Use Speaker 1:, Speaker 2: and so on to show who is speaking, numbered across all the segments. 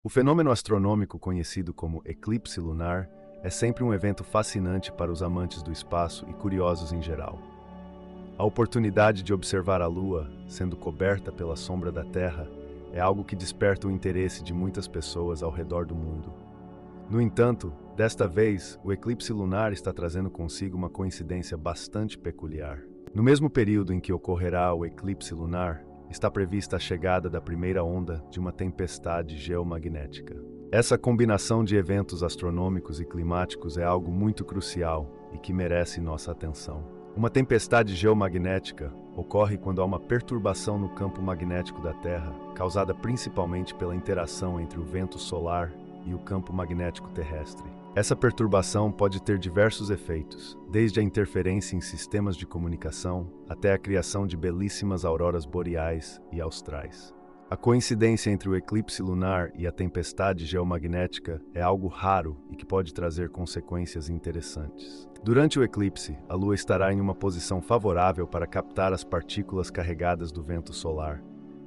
Speaker 1: O fenômeno astronômico conhecido como eclipse lunar é sempre um evento fascinante para os amantes do espaço e curiosos em geral. A oportunidade de observar a Lua, sendo coberta pela sombra da Terra, é algo que desperta o interesse de muitas pessoas ao redor do mundo. No entanto, desta vez, o eclipse lunar está trazendo consigo uma coincidência bastante peculiar. No mesmo período em que ocorrerá o eclipse lunar, está prevista a chegada da primeira onda de uma tempestade geomagnética. Essa combinação de eventos astronômicos e climáticos é algo muito crucial e que merece nossa atenção. Uma tempestade geomagnética ocorre quando há uma perturbação no campo magnético da Terra, causada principalmente pela interação entre o vento solar e o campo magnético terrestre. Essa perturbação pode ter diversos efeitos, desde a interferência em sistemas de comunicação até a criação de belíssimas auroras boreais e austrais. A coincidência entre o eclipse lunar e a tempestade geomagnética é algo raro e que pode trazer consequências interessantes. Durante o eclipse, a Lua estará em uma posição favorável para captar as partículas carregadas do vento solar,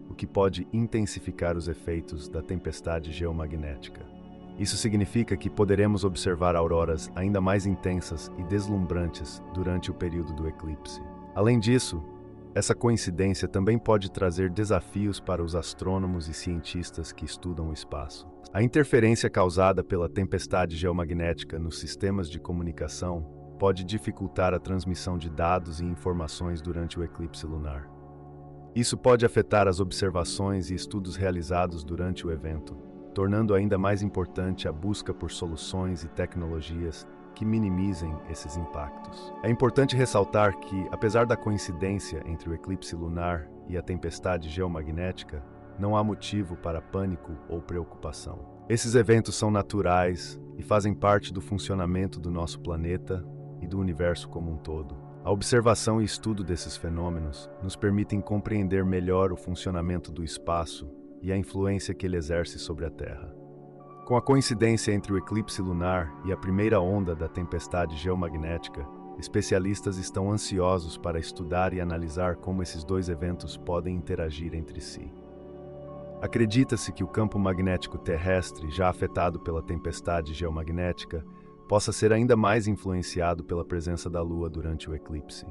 Speaker 1: o que pode intensificar os efeitos da tempestade geomagnética. Isso significa que poderemos observar auroras ainda mais intensas e deslumbrantes durante o período do eclipse. Além disso, essa coincidência também pode trazer desafios para os astrônomos e cientistas que estudam o espaço. A interferência causada pela tempestade geomagnética nos sistemas de comunicação pode dificultar a transmissão de dados e informações durante o eclipse lunar. Isso pode afetar as observações e estudos realizados durante o evento, tornando ainda mais importante a busca por soluções e tecnologias que minimizem esses impactos. É importante ressaltar que, apesar da coincidência entre o eclipse lunar e a tempestade geomagnética, não há motivo para pânico ou preocupação. Esses eventos são naturais e fazem parte do funcionamento do nosso planeta e do universo como um todo. A observação e estudo desses fenômenos nos permitem compreender melhor o funcionamento do espaço e a influência que ele exerce sobre a Terra. Com a coincidência entre o eclipse lunar e a primeira onda da tempestade geomagnética, especialistas estão ansiosos para estudar e analisar como esses dois eventos podem interagir entre si. Acredita-se que o campo magnético terrestre, já afetado pela tempestade geomagnética, possa ser ainda mais influenciado pela presença da Lua durante o eclipse.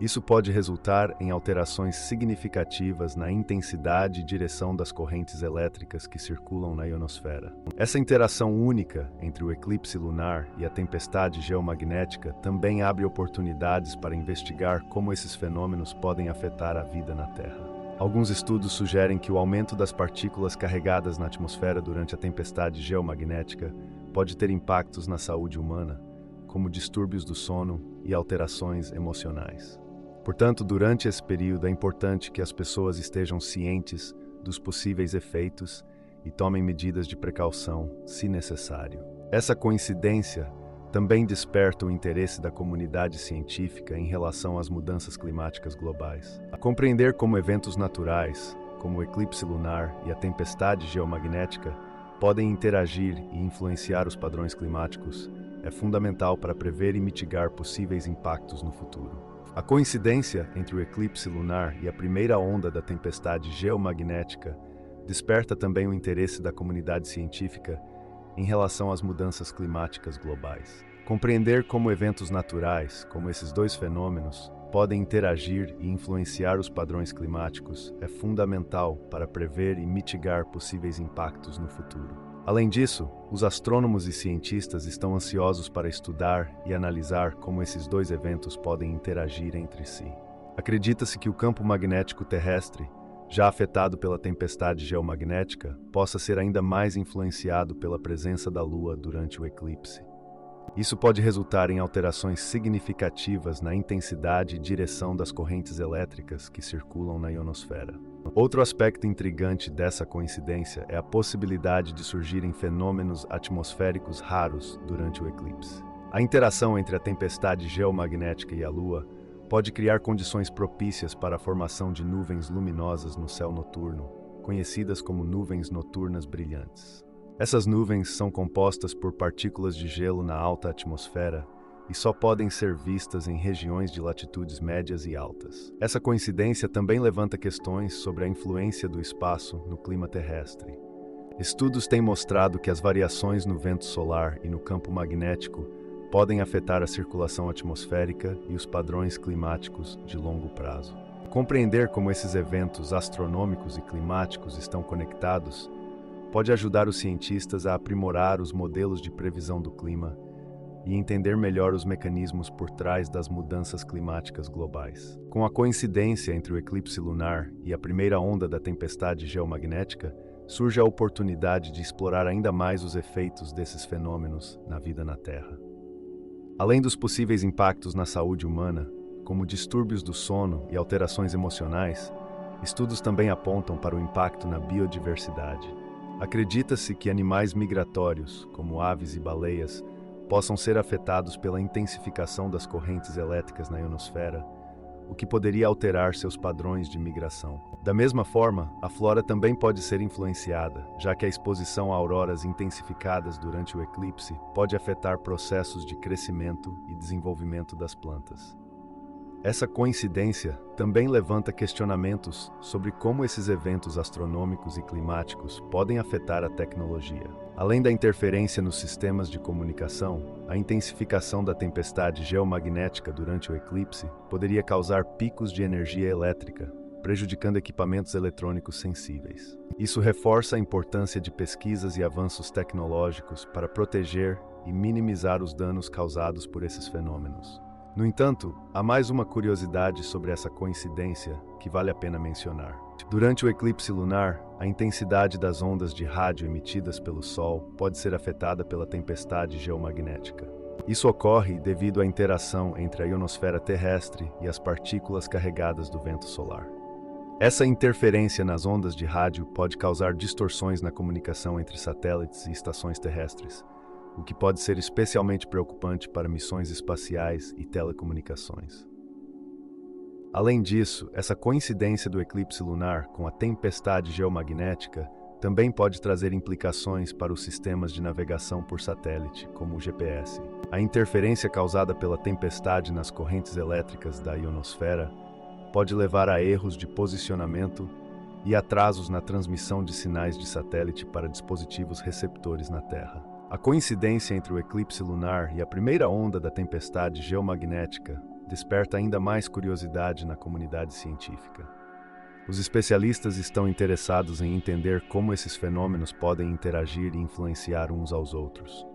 Speaker 1: Isso pode resultar em alterações significativas na intensidade e direção das correntes elétricas que circulam na ionosfera. Essa interação única entre o eclipse lunar e a tempestade geomagnética também abre oportunidades para investigar como esses fenômenos podem afetar a vida na Terra. Alguns estudos sugerem que o aumento das partículas carregadas na atmosfera durante a tempestade geomagnética pode ter impactos na saúde humana, como distúrbios do sono e alterações emocionais. Portanto, durante esse período é importante que as pessoas estejam cientes dos possíveis efeitos e tomem medidas de precaução, se necessário. Essa coincidência também desperta o interesse da comunidade científica em relação às mudanças climáticas globais. Compreender como eventos naturais, como o eclipse lunar e a tempestade geomagnética, podem interagir e influenciar os padrões climáticos é fundamental para prever e mitigar possíveis impactos no futuro. A coincidência entre o eclipse lunar e a primeira onda da tempestade geomagnética desperta também o interesse da comunidade científica em relação às mudanças climáticas globais. Compreender como eventos naturais, como esses dois fenômenos, podem interagir e influenciar os padrões climáticos é fundamental para prever e mitigar possíveis impactos no futuro. Além disso, os astrônomos e cientistas estão ansiosos para estudar e analisar como esses dois eventos podem interagir entre si. Acredita-se que o campo magnético terrestre, já afetado pela tempestade geomagnética, possa ser ainda mais influenciado pela presença da Lua durante o eclipse. Isso pode resultar em alterações significativas na intensidade e direção das correntes elétricas que circulam na ionosfera. Outro aspecto intrigante dessa coincidência é a possibilidade de surgirem fenômenos atmosféricos raros durante o eclipse. A interação entre a tempestade geomagnética e a Lua pode criar condições propícias para a formação de nuvens luminosas no céu noturno, conhecidas como nuvens noturnas brilhantes. Essas nuvens são compostas por partículas de gelo na alta atmosfera e só podem ser vistas em regiões de latitudes médias e altas. Essa coincidência também levanta questões sobre a influência do espaço no clima terrestre. Estudos têm mostrado que as variações no vento solar e no campo magnético podem afetar a circulação atmosférica e os padrões climáticos de longo prazo. Compreender como esses eventos astronômicos e climáticos estão conectados pode ajudar os cientistas a aprimorar os modelos de previsão do clima e entender melhor os mecanismos por trás das mudanças climáticas globais. Com a coincidência entre o eclipse lunar e a primeira onda da tempestade geomagnética, surge a oportunidade de explorar ainda mais os efeitos desses fenômenos na vida na Terra. Além dos possíveis impactos na saúde humana, como distúrbios do sono e alterações emocionais, estudos também apontam para o impacto na biodiversidade. Acredita-se que animais migratórios, como aves e baleias, possam ser afetados pela intensificação das correntes elétricas na ionosfera, o que poderia alterar seus padrões de migração. Da mesma forma, a flora também pode ser influenciada, já que a exposição a auroras intensificadas durante o eclipse pode afetar processos de crescimento e desenvolvimento das plantas. Essa coincidência também levanta questionamentos sobre como esses eventos astronômicos e climáticos podem afetar a tecnologia. Além da interferência nos sistemas de comunicação, a intensificação da tempestade geomagnética durante o eclipse poderia causar picos de energia elétrica, prejudicando equipamentos eletrônicos sensíveis. Isso reforça a importância de pesquisas e avanços tecnológicos para proteger e minimizar os danos causados por esses fenômenos. No entanto, há mais uma curiosidade sobre essa coincidência que vale a pena mencionar. Durante o eclipse lunar, a intensidade das ondas de rádio emitidas pelo Sol pode ser afetada pela tempestade geomagnética. Isso ocorre devido à interação entre a ionosfera terrestre e as partículas carregadas do vento solar. Essa interferência nas ondas de rádio pode causar distorções na comunicação entre satélites e estações terrestres, o que pode ser especialmente preocupante para missões espaciais e telecomunicações. Além disso, essa coincidência do eclipse lunar com a tempestade geomagnética também pode trazer implicações para os sistemas de navegação por satélite, como o GPS. A interferência causada pela tempestade nas correntes elétricas da ionosfera pode levar a erros de posicionamento e atrasos na transmissão de sinais de satélite para dispositivos receptores na Terra. A coincidência entre o eclipse lunar e a primeira onda da tempestade geomagnética desperta ainda mais curiosidade na comunidade científica. Os especialistas estão interessados em entender como esses fenômenos podem interagir e influenciar uns aos outros.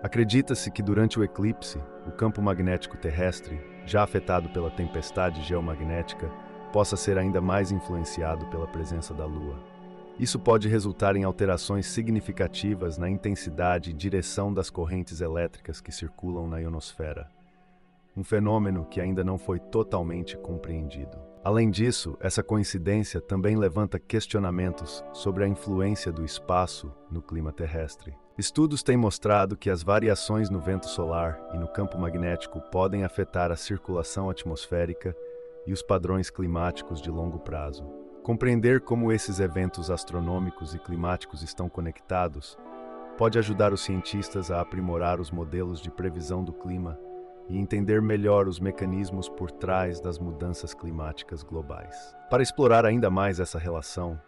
Speaker 1: Acredita-se que durante o eclipse, o campo magnético terrestre, já afetado pela tempestade geomagnética, possa ser ainda mais influenciado pela presença da Lua. Isso pode resultar em alterações significativas na intensidade e direção das correntes elétricas que circulam na ionosfera, um fenômeno que ainda não foi totalmente compreendido. Além disso, essa coincidência também levanta questionamentos sobre a influência do espaço no clima terrestre. Estudos têm mostrado que as variações no vento solar e no campo magnético podem afetar a circulação atmosférica e os padrões climáticos de longo prazo. Compreender como esses eventos astronômicos e climáticos estão conectados pode ajudar os cientistas a aprimorar os modelos de previsão do clima e entender melhor os mecanismos por trás das mudanças climáticas globais. Para explorar ainda mais essa relação,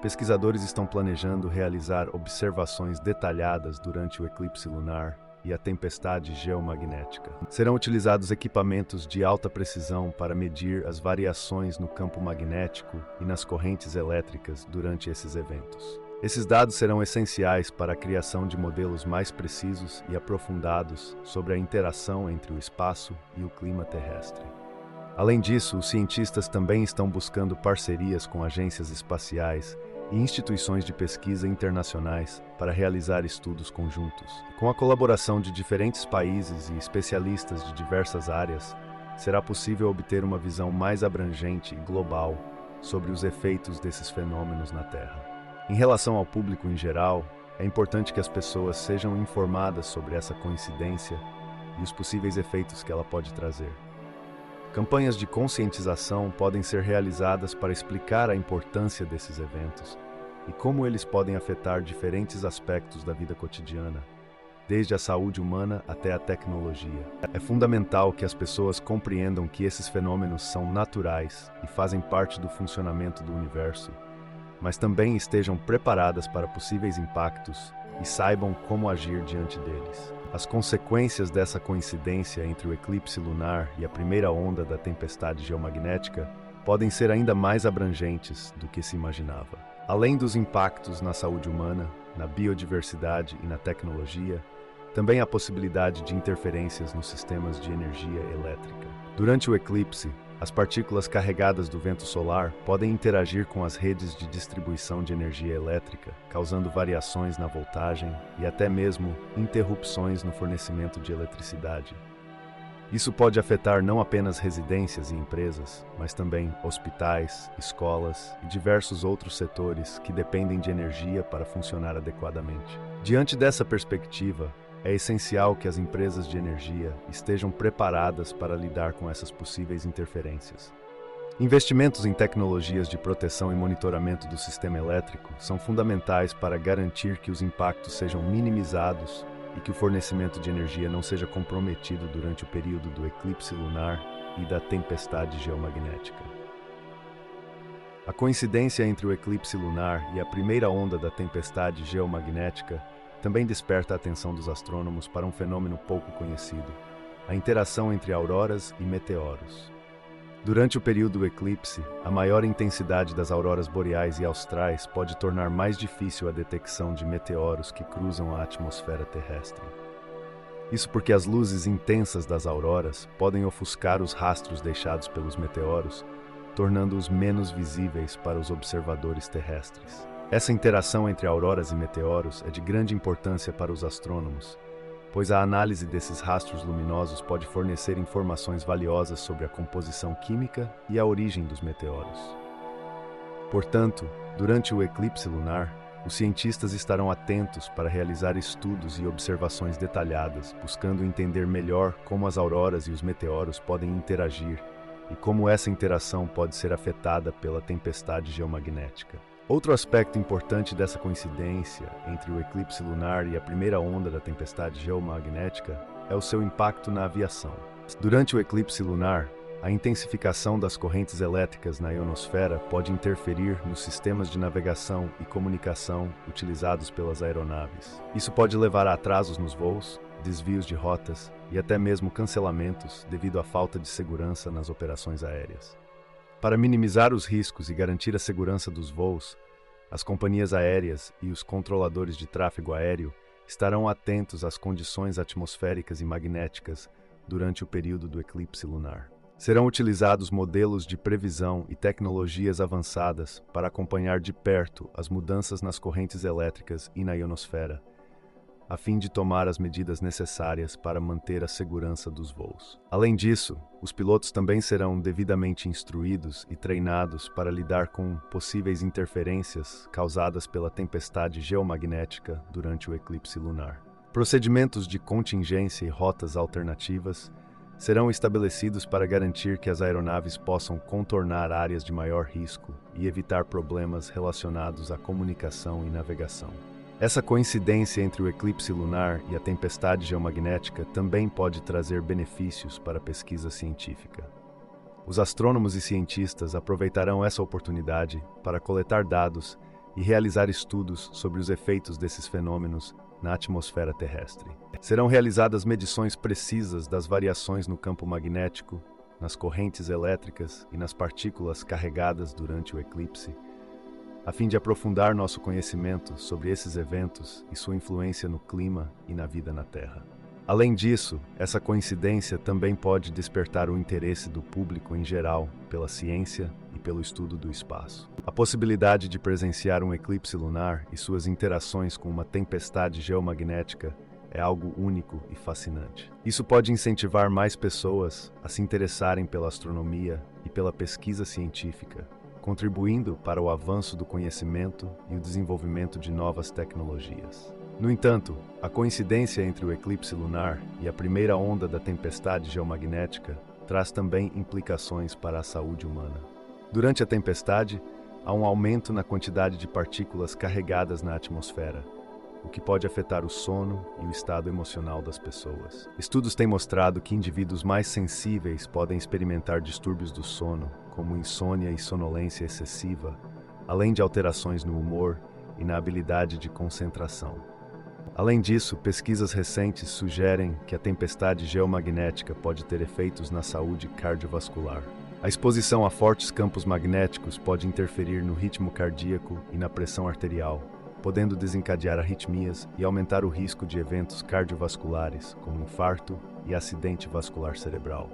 Speaker 1: pesquisadores estão planejando realizar observações detalhadas durante o eclipse lunar e a tempestade geomagnética. Serão utilizados equipamentos de alta precisão para medir as variações no campo magnético e nas correntes elétricas durante esses eventos. Esses dados serão essenciais para a criação de modelos mais precisos e aprofundados sobre a interação entre o espaço e o clima terrestre. Além disso, os cientistas também estão buscando parcerias com agências espaciais e instituições de pesquisa internacionais para realizar estudos conjuntos. Com a colaboração de diferentes países e especialistas de diversas áreas, será possível obter uma visão mais abrangente e global sobre os efeitos desses fenômenos na Terra. Em relação ao público em geral, é importante que as pessoas sejam informadas sobre essa coincidência e os possíveis efeitos que ela pode trazer. Campanhas de conscientização podem ser realizadas para explicar a importância desses eventos e como eles podem afetar diferentes aspectos da vida cotidiana, desde a saúde humana até a tecnologia. É fundamental que as pessoas compreendam que esses fenômenos são naturais e fazem parte do funcionamento do universo, mas também estejam preparadas para possíveis impactos e saibam como agir diante deles. As consequências dessa coincidência entre o eclipse lunar e a primeira onda da tempestade geomagnética podem ser ainda mais abrangentes do que se imaginava. Além dos impactos na saúde humana, na biodiversidade e na tecnologia, também há possibilidade de interferências nos sistemas de energia elétrica. Durante o eclipse, as partículas carregadas do vento solar podem interagir com as redes de distribuição de energia elétrica, causando variações na voltagem e até mesmo interrupções no fornecimento de eletricidade. Isso pode afetar não apenas residências e empresas, mas também hospitais, escolas e diversos outros setores que dependem de energia para funcionar adequadamente. Diante dessa perspectiva, é essencial que as empresas de energia estejam preparadas para lidar com essas possíveis interferências. Investimentos em tecnologias de proteção e monitoramento do sistema elétrico são fundamentais para garantir que os impactos sejam minimizados e que o fornecimento de energia não seja comprometido durante o período do eclipse lunar e da tempestade geomagnética. A coincidência entre o eclipse lunar e a primeira onda da tempestade geomagnética também desperta a atenção dos astrônomos para um fenômeno pouco conhecido: a interação entre auroras e meteoros. Durante o período do eclipse, a maior intensidade das auroras boreais e austrais pode tornar mais difícil a detecção de meteoros que cruzam a atmosfera terrestre. Isso porque as luzes intensas das auroras podem ofuscar os rastros deixados pelos meteoros, tornando-os menos visíveis para os observadores terrestres. Essa interação entre auroras e meteoros é de grande importância para os astrônomos, pois a análise desses rastros luminosos pode fornecer informações valiosas sobre a composição química e a origem dos meteoros. Portanto, durante o eclipse lunar, os cientistas estarão atentos para realizar estudos e observações detalhadas, buscando entender melhor como as auroras e os meteoros podem interagir e como essa interação pode ser afetada pela tempestade geomagnética. Outro aspecto importante dessa coincidência entre o eclipse lunar e a primeira onda da tempestade geomagnética é o seu impacto na aviação. Durante o eclipse lunar, a intensificação das correntes elétricas na ionosfera pode interferir nos sistemas de navegação e comunicação utilizados pelas aeronaves. Isso pode levar a atrasos nos voos, desvios de rotas e até mesmo cancelamentos devido à falta de segurança nas operações aéreas. Para minimizar os riscos e garantir a segurança dos voos, as companhias aéreas e os controladores de tráfego aéreo estarão atentos às condições atmosféricas e magnéticas durante o período do eclipse lunar. Serão utilizados modelos de previsão e tecnologias avançadas para acompanhar de perto as mudanças nas correntes elétricas e na ionosfera, a fim de tomar as medidas necessárias para manter a segurança dos voos. Além disso, os pilotos também serão devidamente instruídos e treinados para lidar com possíveis interferências causadas pela tempestade geomagnética durante o eclipse lunar. Procedimentos de contingência e rotas alternativas serão estabelecidos para garantir que as aeronaves possam contornar áreas de maior risco e evitar problemas relacionados à comunicação e navegação. Essa coincidência entre o eclipse lunar e a tempestade geomagnética também pode trazer benefícios para a pesquisa científica. Os astrônomos e cientistas aproveitarão essa oportunidade para coletar dados e realizar estudos sobre os efeitos desses fenômenos na atmosfera terrestre. Serão realizadas medições precisas das variações no campo magnético, nas correntes elétricas e nas partículas carregadas durante o eclipse, a fim de aprofundar nosso conhecimento sobre esses eventos e sua influência no clima e na vida na Terra. Além disso, essa coincidência também pode despertar o interesse do público em geral pela ciência e pelo estudo do espaço. A possibilidade de presenciar um eclipse lunar e suas interações com uma tempestade geomagnética é algo único e fascinante. Isso pode incentivar mais pessoas a se interessarem pela astronomia e pela pesquisa científica, contribuindo para o avanço do conhecimento e o desenvolvimento de novas tecnologias. No entanto, a coincidência entre o eclipse lunar e a primeira onda da tempestade geomagnética traz também implicações para a saúde humana. Durante a tempestade, há um aumento na quantidade de partículas carregadas na atmosfera, o que pode afetar o sono e o estado emocional das pessoas. Estudos têm mostrado que indivíduos mais sensíveis podem experimentar distúrbios do sono, como insônia e sonolência excessiva, além de alterações no humor e na habilidade de concentração. Além disso, pesquisas recentes sugerem que a tempestade geomagnética pode ter efeitos na saúde cardiovascular. A exposição a fortes campos magnéticos pode interferir no ritmo cardíaco e na pressão arterial, podendo desencadear arritmias e aumentar o risco de eventos cardiovasculares, como infarto e acidente vascular cerebral.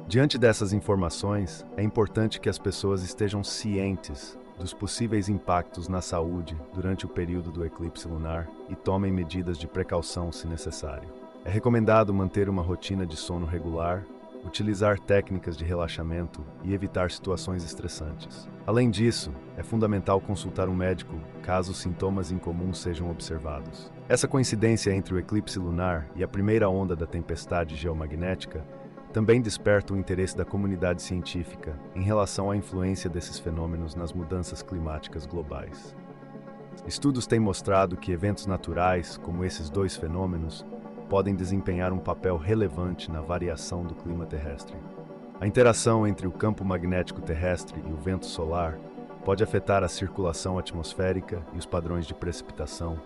Speaker 1: Diante dessas informações, é importante que as pessoas estejam cientes dos possíveis impactos na saúde durante o período do eclipse lunar e tomem medidas de precaução se necessário. É recomendado manter uma rotina de sono regular, utilizar técnicas de relaxamento e evitar situações estressantes. Além disso, é fundamental consultar um médico caso sintomas incomuns sejam observados. Essa coincidência entre o eclipse lunar e a primeira onda da tempestade geomagnética também desperta o interesse da comunidade científica em relação à influência desses fenômenos nas mudanças climáticas globais. Estudos têm mostrado que eventos naturais, como esses dois fenômenos, podem desempenhar um papel relevante na variação do clima terrestre. A interação entre o campo magnético terrestre e o vento solar pode afetar a circulação atmosférica e os padrões de precipitação,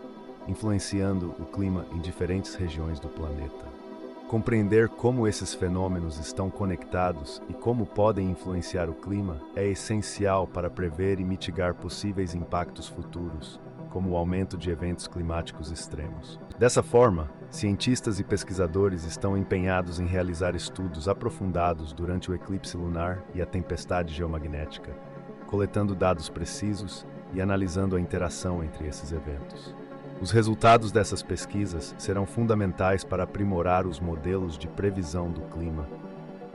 Speaker 1: influenciando o clima em diferentes regiões do planeta. Compreender como esses fenômenos estão conectados e como podem influenciar o clima é essencial para prever e mitigar possíveis impactos futuros, como o aumento de eventos climáticos extremos. Dessa forma, cientistas e pesquisadores estão empenhados em realizar estudos aprofundados durante o eclipse lunar e a tempestade geomagnética, coletando dados precisos e analisando a interação entre esses eventos. Os resultados dessas pesquisas serão fundamentais para aprimorar os modelos de previsão do clima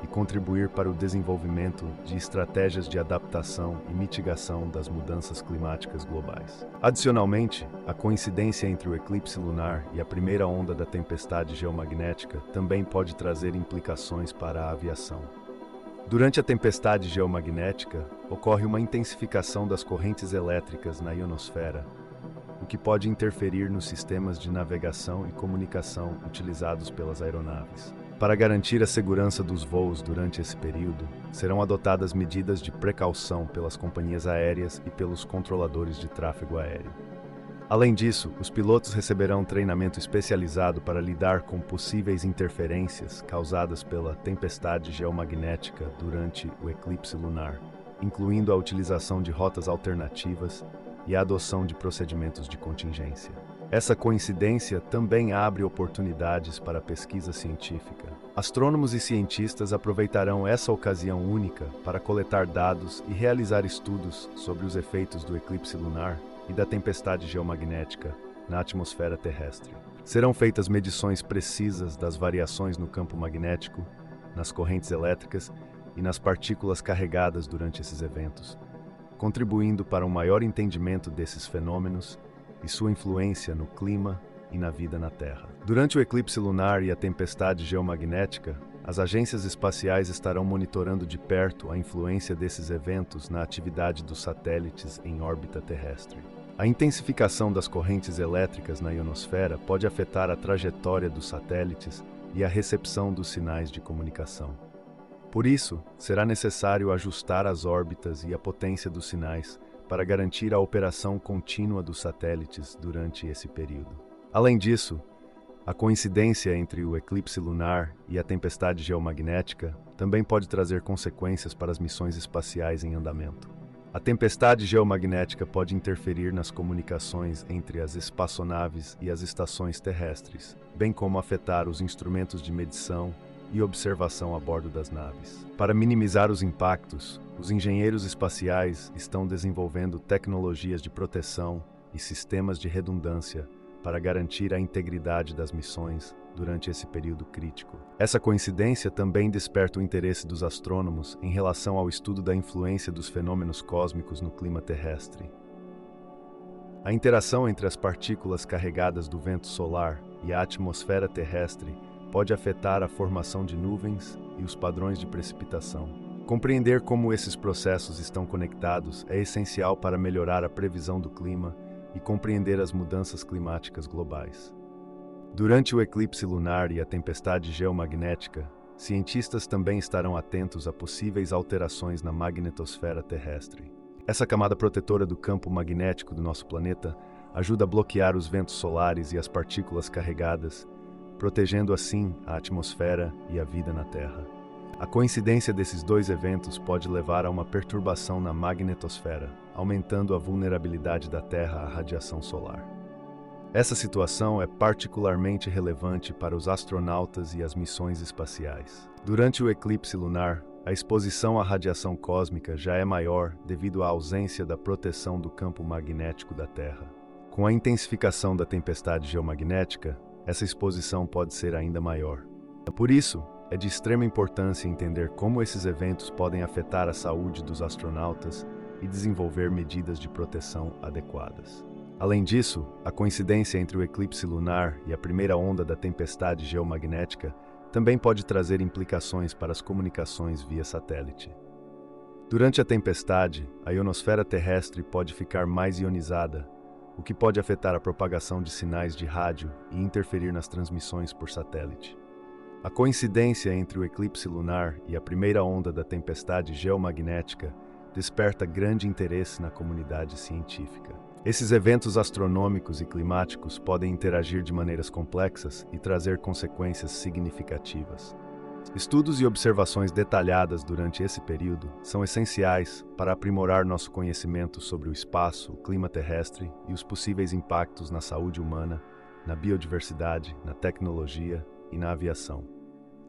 Speaker 1: e contribuir para o desenvolvimento de estratégias de adaptação e mitigação das mudanças climáticas globais. Adicionalmente, a coincidência entre o eclipse lunar e a primeira onda da tempestade geomagnética também pode trazer implicações para a aviação. Durante a tempestade geomagnética, ocorre uma intensificação das correntes elétricas na ionosfera, o que pode interferir nos sistemas de navegação e comunicação utilizados pelas aeronaves. Para garantir a segurança dos voos durante esse período, serão adotadas medidas de precaução pelas companhias aéreas e pelos controladores de tráfego aéreo. Além disso, os pilotos receberão treinamento especializado para lidar com possíveis interferências causadas pela tempestade geomagnética durante o eclipse lunar, incluindo a utilização de rotas alternativas e a adoção de procedimentos de contingência. Essa coincidência também abre oportunidades para a pesquisa científica. Astrônomos e cientistas aproveitarão essa ocasião única para coletar dados e realizar estudos sobre os efeitos do eclipse lunar e da tempestade geomagnética na atmosfera terrestre. Serão feitas medições precisas das variações no campo magnético, nas correntes elétricas e nas partículas carregadas durante esses eventos, contribuindo para um maior entendimento desses fenômenos e sua influência no clima e na vida na Terra. Durante o eclipse lunar e a tempestade geomagnética, as agências espaciais estarão monitorando de perto a influência desses eventos na atividade dos satélites em órbita terrestre. A intensificação das correntes elétricas na ionosfera pode afetar a trajetória dos satélites e a recepção dos sinais de comunicação. Por isso, será necessário ajustar as órbitas e a potência dos sinais para garantir a operação contínua dos satélites durante esse período. Além disso, a coincidência entre o eclipse lunar e a tempestade geomagnética também pode trazer consequências para as missões espaciais em andamento. A tempestade geomagnética pode interferir nas comunicações entre as espaçonaves e as estações terrestres, bem como afetar os instrumentos de medição e observação a bordo das naves. Para minimizar os impactos, os engenheiros espaciais estão desenvolvendo tecnologias de proteção e sistemas de redundância para garantir a integridade das missões durante esse período crítico. Essa coincidência também desperta o interesse dos astrônomos em relação ao estudo da influência dos fenômenos cósmicos no clima terrestre. A interação entre as partículas carregadas do vento solar e a atmosfera terrestre pode afetar a formação de nuvens e os padrões de precipitação. Compreender como esses processos estão conectados é essencial para melhorar a previsão do clima e compreender as mudanças climáticas globais. Durante o eclipse lunar e a tempestade geomagnética, cientistas também estarão atentos a possíveis alterações na magnetosfera terrestre. Essa camada protetora do campo magnético do nosso planeta ajuda a bloquear os ventos solares e as partículas carregadas, protegendo assim a atmosfera e a vida na Terra. A coincidência desses dois eventos pode levar a uma perturbação na magnetosfera, aumentando a vulnerabilidade da Terra à radiação solar. Essa situação é particularmente relevante para os astronautas e as missões espaciais. Durante o eclipse lunar, a exposição à radiação cósmica já é maior devido à ausência da proteção do campo magnético da Terra. Com a intensificação da tempestade geomagnética, essa exposição pode ser ainda maior. Por isso, é de extrema importância entender como esses eventos podem afetar a saúde dos astronautas e desenvolver medidas de proteção adequadas. Além disso, a coincidência entre o eclipse lunar e a primeira onda da tempestade geomagnética também pode trazer implicações para as comunicações via satélite. Durante a tempestade, a ionosfera terrestre pode ficar mais ionizada, o que pode afetar a propagação de sinais de rádio e interferir nas transmissões por satélite. A coincidência entre o eclipse lunar e a primeira onda da tempestade geomagnética desperta grande interesse na comunidade científica. Esses eventos astronômicos e climáticos podem interagir de maneiras complexas e trazer consequências significativas. Estudos e observações detalhadas durante esse período são essenciais para aprimorar nosso conhecimento sobre o espaço, o clima terrestre e os possíveis impactos na saúde humana, na biodiversidade, na tecnologia e na aviação.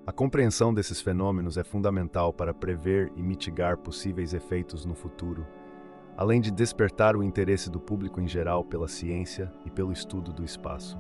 Speaker 1: A compreensão desses fenômenos é fundamental para prever e mitigar possíveis efeitos no futuro, além de despertar o interesse do público em geral pela ciência e pelo estudo do espaço.